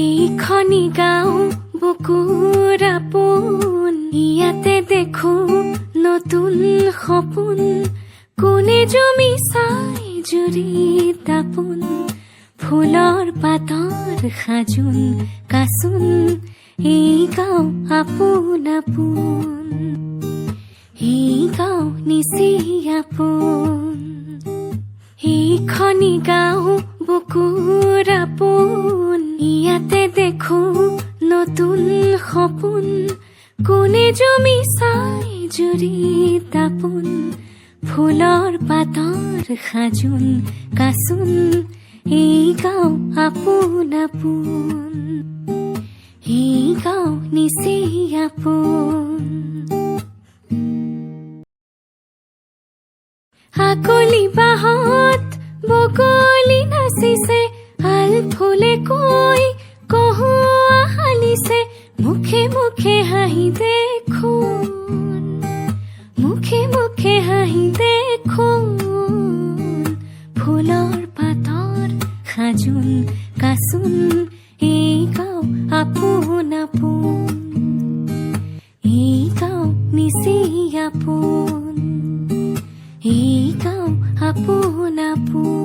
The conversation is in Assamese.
এইখনি গাঁও বুকুৰ আপোন, ইয়াতে দেখো নতুন সপোন। কোনে জমি চাই জুৰি তাপোন, ফুলৰ পাতৰ সাজোন কাচোন। এই গাঁও আপোন আপোন, এই গাঁও নিচি আপোন। এইখনি গাঁও বুকুৰ আপোন, ইয়াতে দেখো নতুন সপোন। কোনে জমি চাই জুৰি তাপোন, ফুলৰ পাতৰ সাজোন কাচোন। এই গাঁও আপোন আপোন, এই গাঁও নিচি আপোন। আকলি বাহত বগলী নাচিছে, আল ফুলে কৈ কহুৱা হালিছে। মুখে মুখে হাঁহি দেখোন, মুখে মুখে হাঁহি দেখোন। ফুলৰ পাতৰ সাজোন কাচোন। এই গাঁও আপোন আপোন, এই গাঁও নিচি আপোন। এই গাঁও আপোন আপোন।